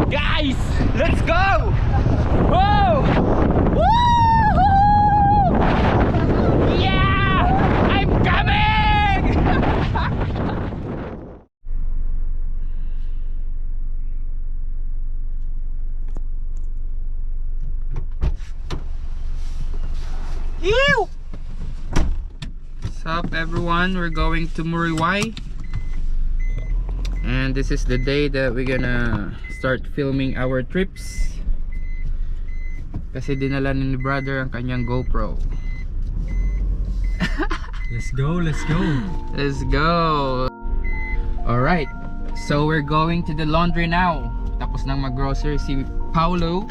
Guys, let's go! Whoa! Woo! Yeah! I'm coming! Ew! What's up everyone? We're going to Muriwai. And this is the day that we're gonna start filming our trips. Kasi dinala ni brother ang kanyang GoPro. Let's go, let's go. Let's go. Alright, so we're going to the laundry now. Tapos nang mag-grocery si Paulo.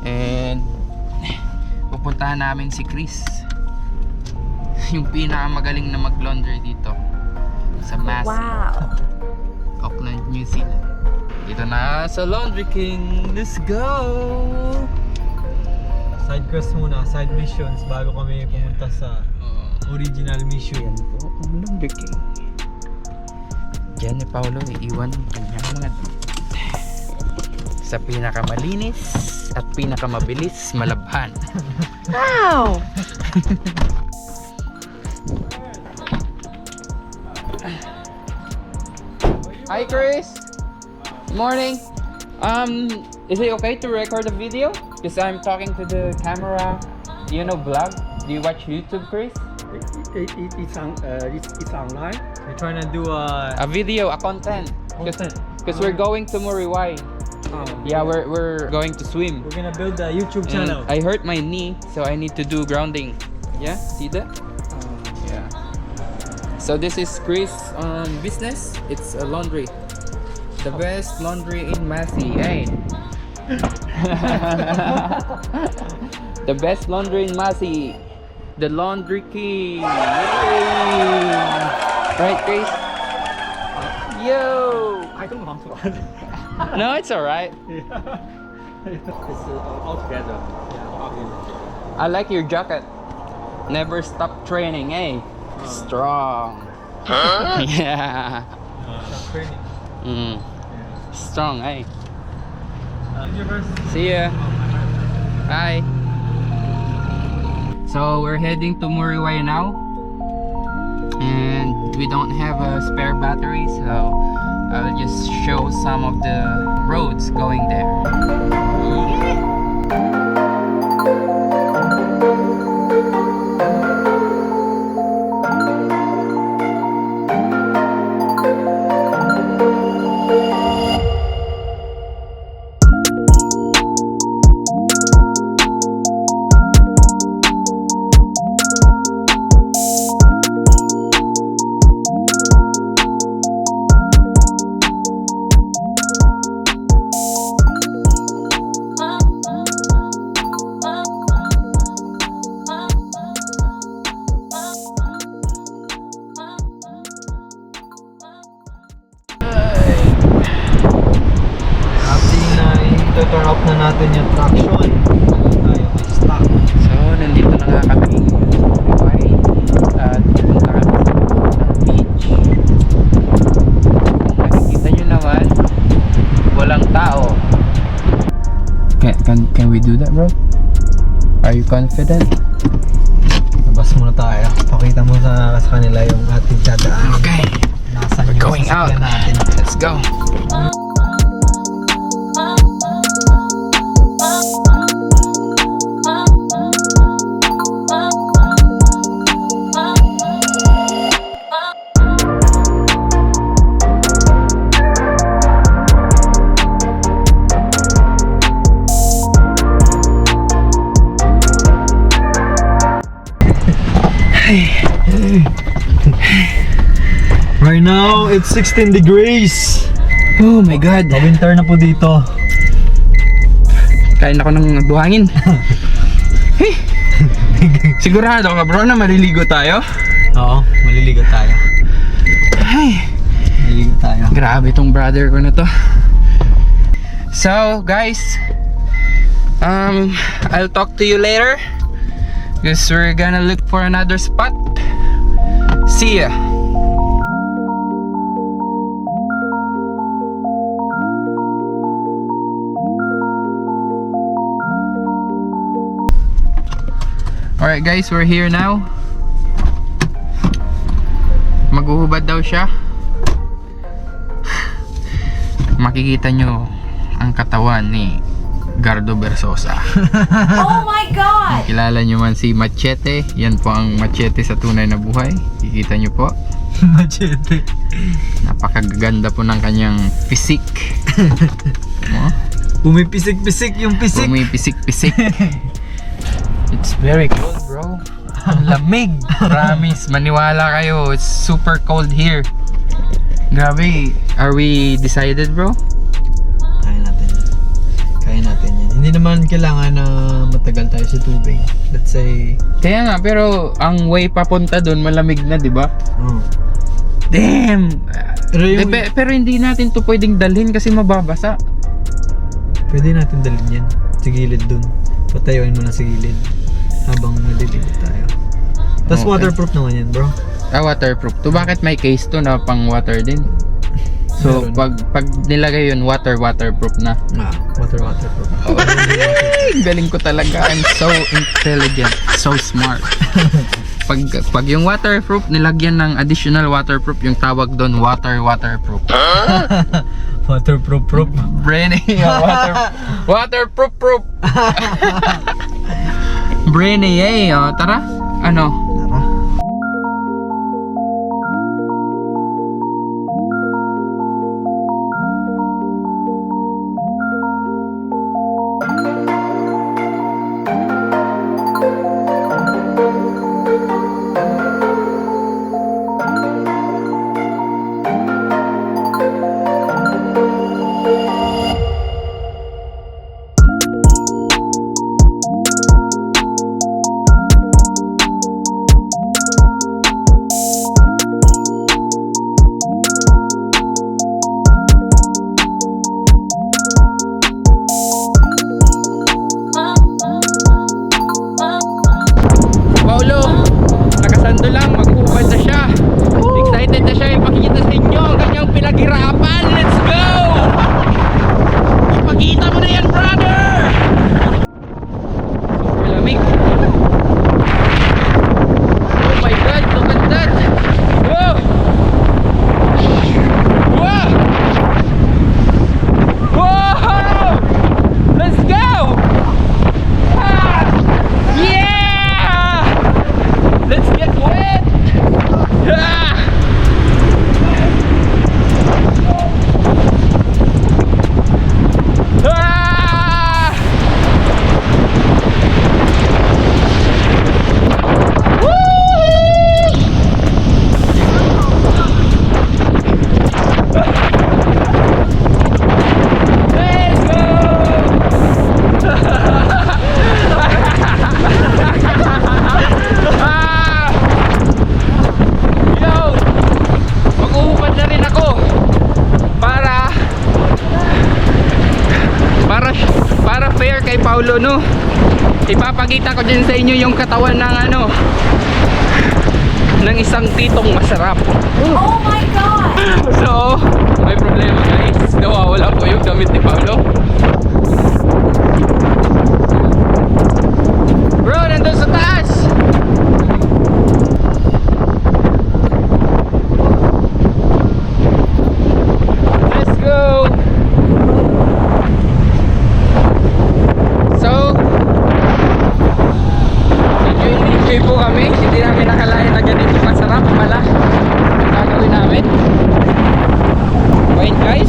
And pupuntahan namin si Chris, yung pinakamagaling na mag-laundry dito sa Massey. Wow. Auckland, New Zealand. Dito na sa Laundry King. Let's go! Side quest muna, side missions bago kami pumunta sa original mission. Yan po ang Laundry King. Diyan ni Paulo iiwan ang kanyang mga sa pinakamalinis at pinakamabilis malabhan. Wow. Hi Chris! Good morning! Is it okay to record a video? Because I'm talking to the camera. Do you know vlog? Do you watch YouTube, Chris? It's online. We're trying to do A video, a content. Because we're going to Muriwai. Yeah, we're going to swim. We're gonna build a YouTube And channel. I hurt my knee, so I need to do grounding. Yeah, see that? Yeah. So this is Chris' business. It's a laundry. The best laundry in Massey, eh? The best laundry in Massey. The Laundry King. Yay! Right, Chris? Yo! I don't want to. No, it's alright. It's all together. Yeah, all together. I like your jacket. Never stop training, eh? Strong. Huh? Yeah. Training. Mm. Strong, eh? University. See ya. Bye. So we're heading to Muriwai now, and we don't have a spare battery, so I'll just show some of the roads going there. Turn off na natin yung traction. Tayo may stock. So nandito na nga kami sa Muriwai at pupunta kami sa beach. Kung nakikita nyo naman, walang tao. Can we do that, bro? Are you confident? Labas muna tayo. Pakita mo sa kanila yung ating dadaan. Okay, Nasaan we're yung going out. sasakyan natin. Let's go. Right now, it's 16 degrees. Oh my God. Winter na po dito. Kain ako ng buhangin. Sigurado ka bro na maliligo tayo? Oo, maliligo tayo. Ay, Maliligo tayo. grabe tong brother ko na to. So guys, I'll talk to you later. Because we're gonna look for another spot. See ya. Alright guys, we're here now. Maghuhubad daw siya. Makikita nyo ang katawan ni Gardo Versosa. Oh my God! Kilala nyo man si Machete. Yan po ang Machete sa tunay na buhay. Kikita nyo po. Machete. Napakaganda po ng kanyang physique. Pumipisik-pisik yung pisik. Pumipisik-pisik. It's very cold, bro. Ang lamig. Promise, maniwala kayo. It's super cold here. Grabe. Are we decided, bro? Kaya natin yan. Kaya natin yan. Hindi naman kailangan na matagal tayo sa tubig. Let's say... Kaya nga, pero ang way papunta doon malamig na, di ba? Oh. Damn! Pero yung... Pero hindi natin to pwedeng dalhin kasi mababasa. Pwede natin dalhin yan. Sa gilid dun. Patayuin mo na sa gilid. Habang naliligo tayo. Tapos Okay. waterproof naman yan, bro. Waterproof to. Bakit may case to na pang water din? So, Meron. pag nilagay yun, waterproof na. Waterproof. Ay, galing ko talaga. I'm so intelligent. So smart. Pag yung waterproof, nilagyan ng additional waterproof, yung tawag doon, waterproof. Waterproof. Brainy. Waterproof. Brainy, tara. Ano? Tara. Paulo, nakasando lang, maghuhubad na siya. Excited na siya ipakita sa inyo ang kanyang pinaghirapan. Let's go! Ipakita mo na yan, brother! Super lamig. Oh my God, look at that! Whoa! Whoa! Whoa! Let's go! Ah! Yeah! Let's get wet! Ah! Ah! Woo! Let's Ah! Yo! Mag-uhubad na rin ako para fair kay Paulo, no? Ipapakita ko din sa inyo yung katawan ng ng isang titong masarap. Oh my God! So, may problema guys. Nawawala po yung damit ni Paulo. Bro, nandun sa taas! Let's go! So, enjoy po kami. Hindi namin nakalain na ganito masarap pala ang gagawin namin. Wine guys.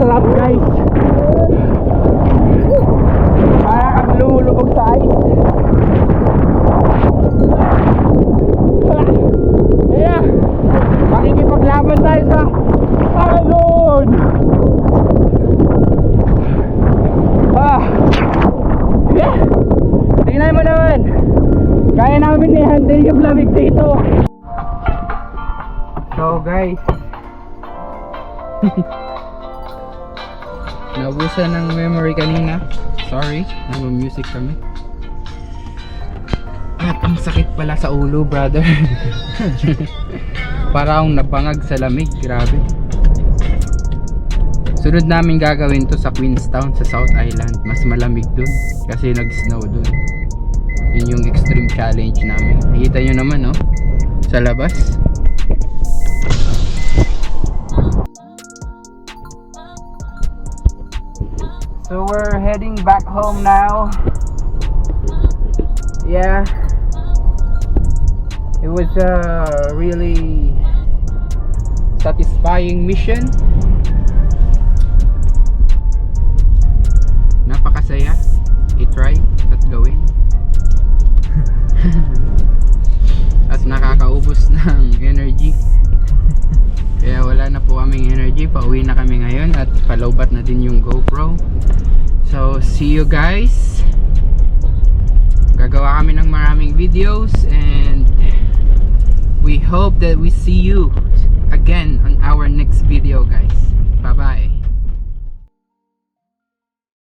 Sarap guys. Para kang lumulubog sa ice. Yeah. Makikipaglaban tayo sa alon. Yeah. Tingnan mo naman. Kaya namin i-handle yung lamig dito. So guys, naubusan ng memory kanina. Sorry, nag-music kami. At ang sakit pala sa ulo, brother. Para akong napangag sa lamig, grabe. Sunod namin gagawin to sa Queenstown, sa South Island. Mas malamig dun kasi nag-snow dun. Yun yung extreme challenge namin. Nakita nyo naman, no? Sa labas. So we're heading back home now. Yeah. It was a really satisfying mission. Napakasaya. I-try at gawin. At nakakaubos ng energy. Kaya wala na po kaming energy. Pauwi na kami ngayon at palowbat na din yung GoPro. So see you guys. Gagawa kami ng maraming videos and we hope that we see you again on our next video guys. Bye bye.